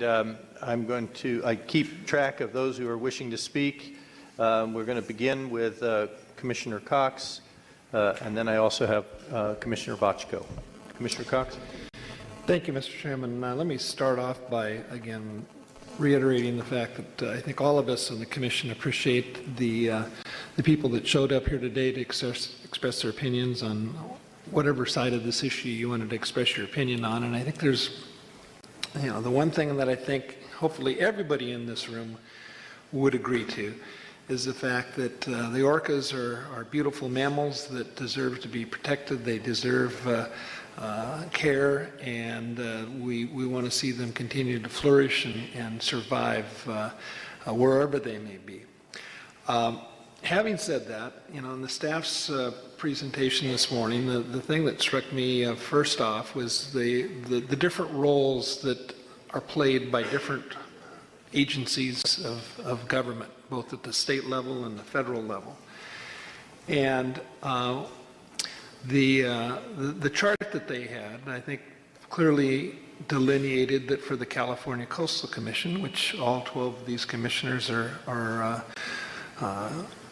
I'm going to keep track of those who are wishing to speak. We're going to begin with Commissioner Cox, and then I also have Commissioner Bochco. Commissioner Cox. Thank you, Mr. Chairman. Let me start off by, again, reiterating the fact that I think all of us on the Commission appreciate the people that showed up here today to express their opinions on whatever side of this issue you wanted to express your opinion on. And I think there's the one thing that I think hopefully everybody in this room would agree to is the fact that the orcas are beautiful mammals that deserve to be protected. They deserve care, and we want to see them continue to flourish and survive wherever they may be. Having said that, in the staff's presentation this morning, the thing that struck me first off was the different roles that are played by different agencies of government, both at the state level and the federal level. And the chart that they had, I think, clearly delineated that for the California Coastal Commission, which all 12 of these commissioners are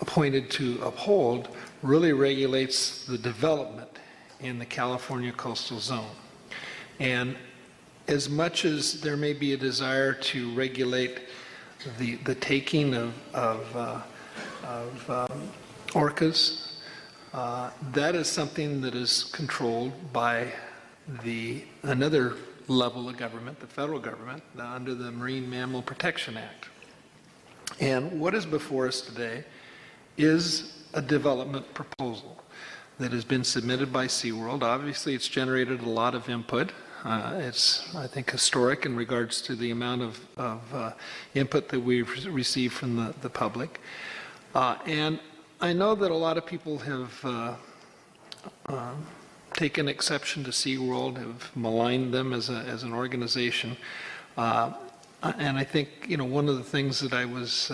appointed to uphold, really regulates the development in the California coastal zone. And as much as there may be a desire to regulate the taking of orcas, that is something that is controlled by another level of government, the federal government, under the Marine Mammal Protection Act. And what is before us today is a development proposal that has been submitted by SeaWorld. Obviously, it's generated a lot of input. It's, I think, historic in regards to the amount of input that we've received from the public. And I know that a lot of people have taken exception to SeaWorld, have maligned them as an organization. And I think, one of the things that I was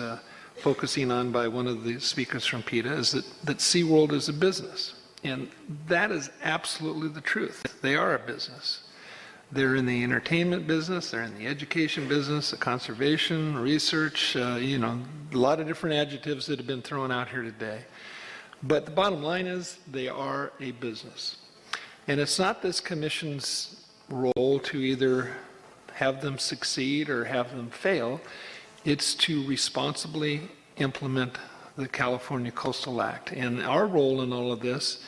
focusing on by one of the speakers from PETA is that SeaWorld is a business. And that is absolutely the truth. They are a business. They're in the entertainment business, they're in the education business, the conservation, research, a lot of different adjectives that have been thrown out here today. But the bottom line is they are a business. And it's not this commission's role to either have them succeed or have them fail. It's to responsibly implement the California Coastal Act. And our role in all of this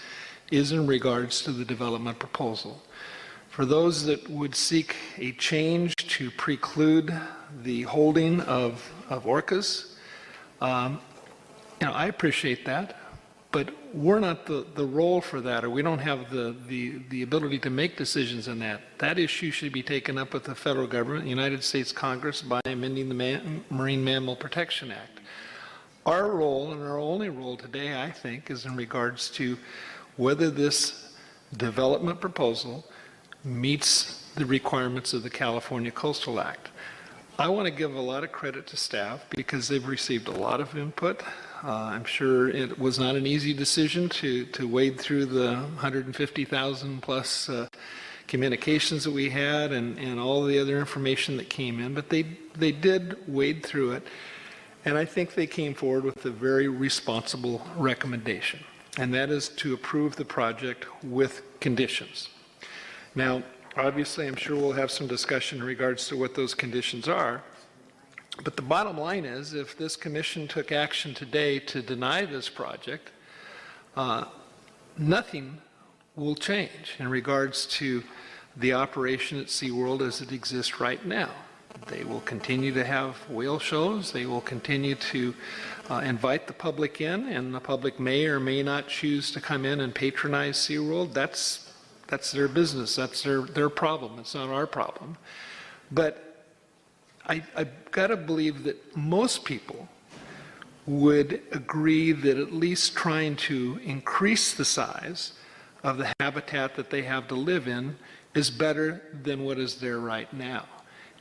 is in regards to the development proposal. For those that would seek a change to preclude the holding of orcas, I appreciate that, but we're not the role for that, or we don't have the ability to make decisions on that. That issue should be taken up with the federal government, the United States Congress, by amending the Marine Mammal Protection Act. Our role, and our only role today, I think, is in regards to whether this development proposal meets the requirements of the California Coastal Act. I want to give a lot of credit to staff because they've received a lot of input. I'm sure it was not an easy decision to wade through the 150,000 plus communications that we had and all the other information that came in, but they did wade through it, and I think they came forward with a very responsible recommendation, and that is to approve the project with conditions. Now, obviously, I'm sure we'll have some discussion in regards to what those conditions are, but the bottom line is, if this commission took action today to deny this project, nothing will change in regards to the operation at SeaWorld as it exists right now. They will continue to have whale shows. They will continue to invite the public in, and the public may or may not choose to come in and patronize SeaWorld. That's their business. That's their problem. It's not our problem. But I've got to believe that most people would agree that at least trying to increase the size of the habitat that they have to live in is better than what is there right now.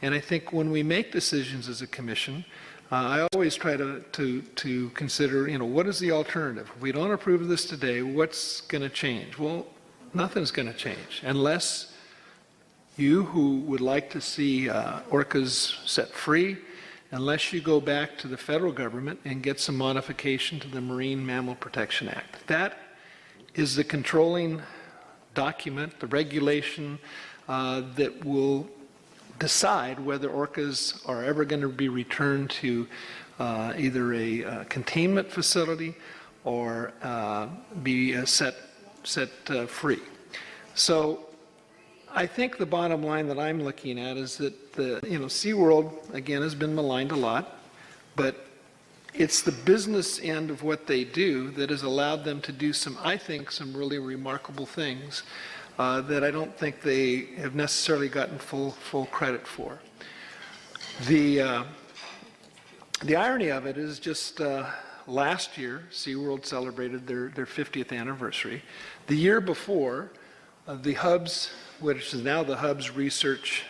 And I think when we make decisions as a commission, I always try to consider, what is the alternative? If we don't approve of this today, what's going to change? Well, nothing's going to change unless you who would like to see orcas set free, unless you go back to the federal government and get some modification to the Marine Mammal Protection Act. That is the controlling document, the regulation that will decide whether orcas are ever going to be returned to either a containment facility or be set free. So I think the bottom line that I'm looking at is that SeaWorld, again, has been maligned a lot, but it's the business end of what they do that has allowed them to do some really remarkable things that I don't think they have necessarily gotten full credit for. The irony of it is just last year, SeaWorld celebrated their 50th anniversary. The year before, the Hubs, which is now the Hubs Research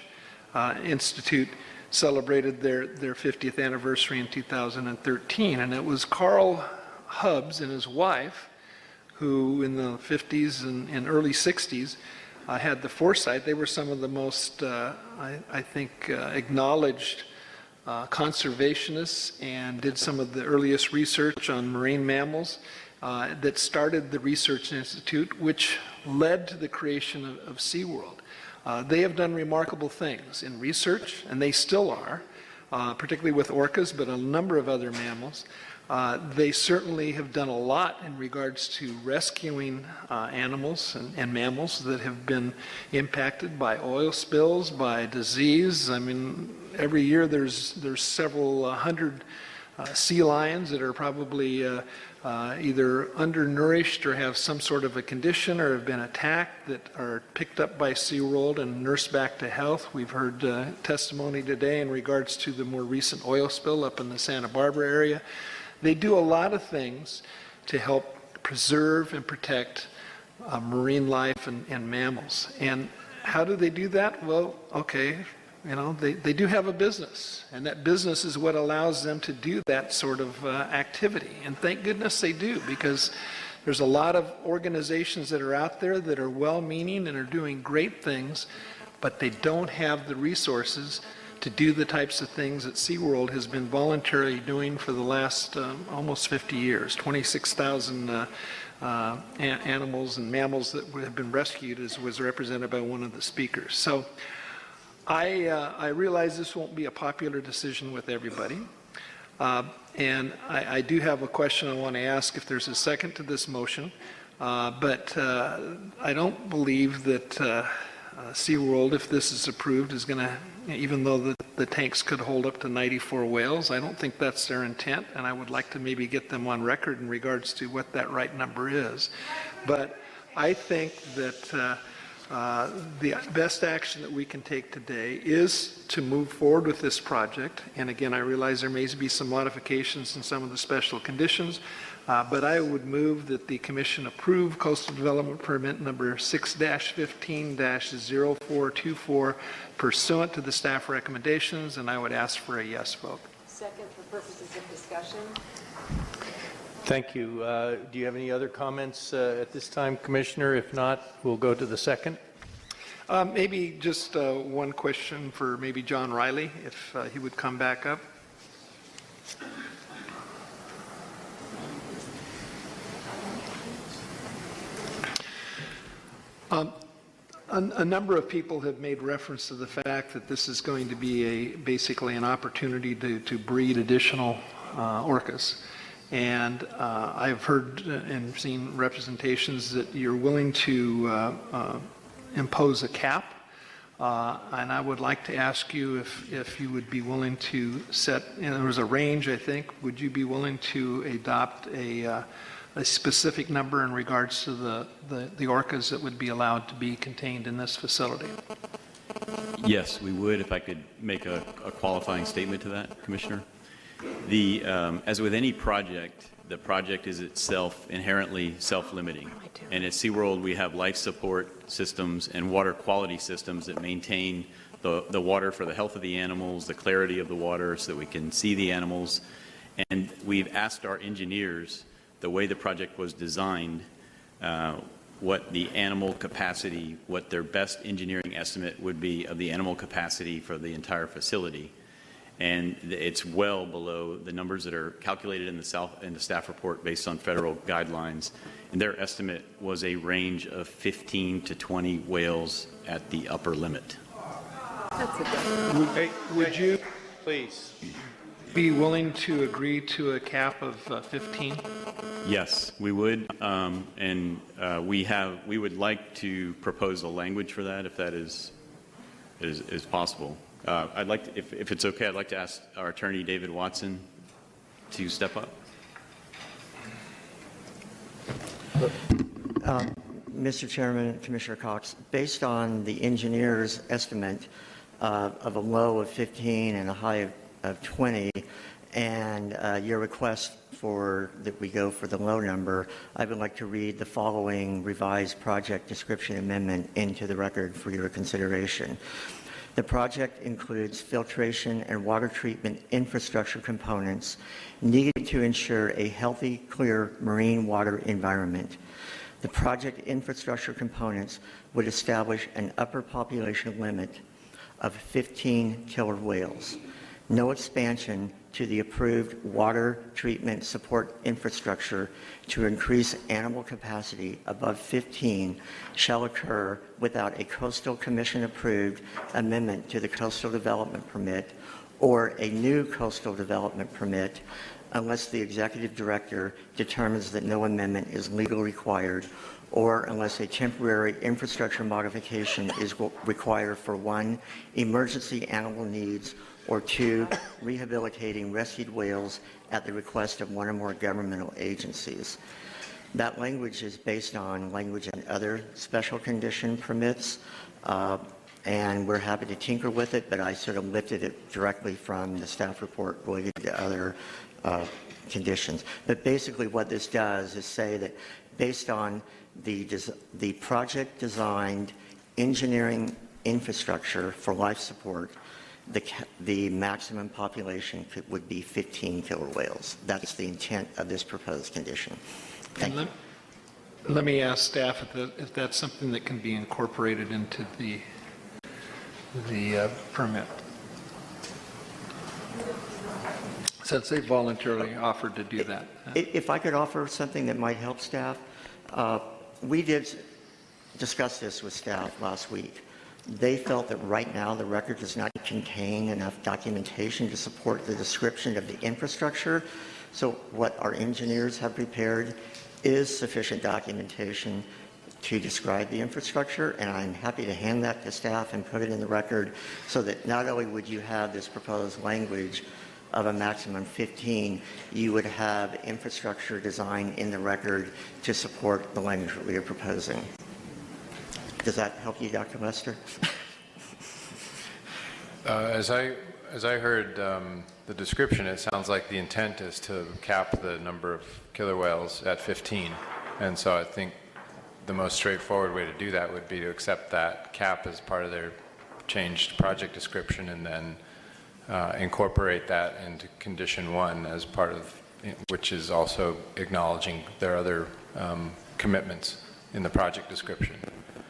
Institute, celebrated their 50th anniversary in 2013. And it was Carl Hubs and his wife who in the 50s and early 60s had the foresight. They were some of the most, I think, acknowledged conservationists and did some of the earliest research on marine mammals that started the Research Institute, which led to the creation of SeaWorld. They have done remarkable things in research, and they still are, particularly with orcas, but a number of other mammals. They certainly have done a lot in regards to rescuing animals and mammals that have been impacted by oil spills, by disease. I mean, every year there's several hundred sea lions that are probably either undernourished or have some sort of a condition or have been attacked that are picked up by SeaWorld and nursed back to health. We've heard testimony today in regards to the more recent oil spill up in the Santa Barbara area. They do a lot of things to help preserve and protect marine life and mammals. And how do they do that? Well, okay, they do have a business, and that business is what allows them to do that sort of activity. And thank goodness they do, because there's a lot of organizations that are out there that are well-meaning and are doing great things, but they don't have the resources to do the types of things that SeaWorld has been voluntarily doing for the last almost 50 years. 26,000 animals and mammals that have been rescued, as was represented by one of the speakers. So I realize this won't be a popular decision with everybody. And I do have a question I want to ask if there's a second to this motion. But I don't believe that SeaWorld, if this is approved, is going to, even though the tanks could hold up to 94 whales, I don't think that's their intent, and I would like to maybe get them on record in regards to what that right number is. But I think that the best action that we can take today is to move forward with this project. And again, I realize there may be some modifications in some of the special conditions, but I would move that the Commission approve Coastal Development Permit number 6-15-0424 pursuant to the staff recommendations, and I would ask for a yes vote. Second, for purposes of discussion. Thank you. Do you have any other comments at this time, Commissioner? If not, we'll go to the second. Maybe just one question for maybe John Riley, if he would come back up. A number of people have made reference to the fact that this is going to be basically an opportunity to breed additional orcas. And I've heard and seen representations that you're willing to impose a cap. And I would like to ask you if you would be willing to set, and there was a range, I think, would you be willing to adopt a specific number in regards to the orcas that would be allowed to be contained in this facility? Yes, we would, if I could make a qualifying statement to that, Commissioner. As with any project, the project is itself inherently self-limiting. And at SeaWorld, we have life support systems and water quality systems that maintain the water for the health of the animals, the clarity of the water so that we can see the animals. And we've asked our engineers, the way the project was designed, what the animal capacity, what their best engineering estimate would be of the animal capacity for the entire facility. And it's well below the numbers that are calculated in the staff report based on federal guidelines. And their estimate was a range of 15 to 20 whales at the upper limit. Would you Please. be willing to agree to a cap of 15? Yes, we would, we would like to propose a language for that, if that is possible. I'd like to, if it's okay, I'd like to ask our attorney, David Watson, to step up. Mr. Chairman, Commissioner Cox, based on the engineer's estimate of a low of 15 and a high of 20, and your request that we go for the low number, I would like to read the following revised project description amendment into the record for your consideration. The project includes filtration and water treatment infrastructure components needed to ensure a healthy, clear marine water environment. The project infrastructure components would establish an upper population limit of 15 killer whales. No expansion to the approved water treatment support infrastructure to increase animal capacity above 15 shall occur without a Coastal Commission approved amendment to the Coastal Development Permit or a new Coastal Development Permit unless the Executive Director determines that no amendment is legally required or unless a temporary infrastructure modification is required for 1, emergency animal needs, or 2, rehabilitating rescued whales at the request of one or more governmental agencies. That language is based on language in other special condition permits, and we're happy to tinker with it, but I sort of lifted it directly from the staff report related to other conditions. But basically what this does is say that based on the project designed engineering infrastructure for life support, the maximum population would be 15 killer whales. That's the intent of this proposed condition. Thank you. Let me ask staff if that's something that can be incorporated into the permit. Since they voluntarily offered to do that. If I could offer something that might help staff, we did discuss this with staff last week. They felt that right now the record does not contain enough documentation to support the description of the infrastructure. So what our engineers have prepared is sufficient documentation to describe the infrastructure, and I'm happy to hand that to staff and put it in the record so that not only would you have this proposed language of a maximum 15, you would have infrastructure design in the record to support the language that we are proposing. Does that help you, Dr. Lester? As I heard the description, it sounds like the intent is to cap the number of killer whales at 15. And so I think the most straightforward way to do that would be to accept that cap as part of their changed project description and then incorporate that into condition 1 as part of, which is also acknowledging their other commitments in the project description.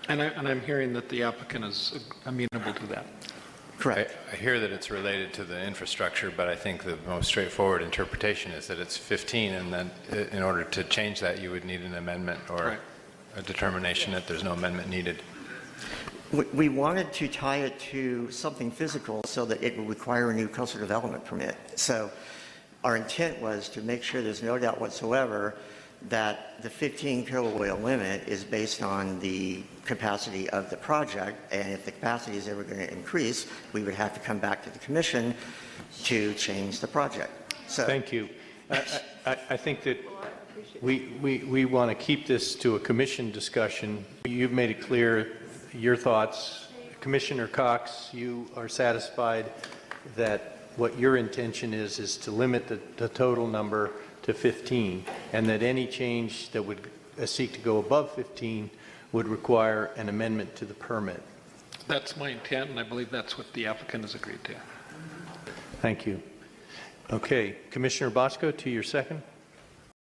And I'm hearing that the applicant is amenable to that. Correct. I hear that it's related to the infrastructure, but I think the most straightforward interpretation is that it's 15, and then in order to change that, you would need an amendment or a determination that there's no amendment needed. We wanted to tie it to something physical so that it would require a new coastal development permit. So our intent was to make sure there's no doubt whatsoever that the 15 killer whale limit is based on the capacity of the project, and if the capacity is ever going to increase, we would have to come back to the commission to change the project. So Thank you. I think that we want to keep this to a commission discussion. You've made it clear your thoughts. Commissioner Cox, you are satisfied that what your intention is to limit the total number to 15, and that any change that would seek to go above 15 would require an amendment to the permit. That's my intent, and I believe that's what the applicant has agreed to. Thank you. Okay, Commissioner Boczko, to your second.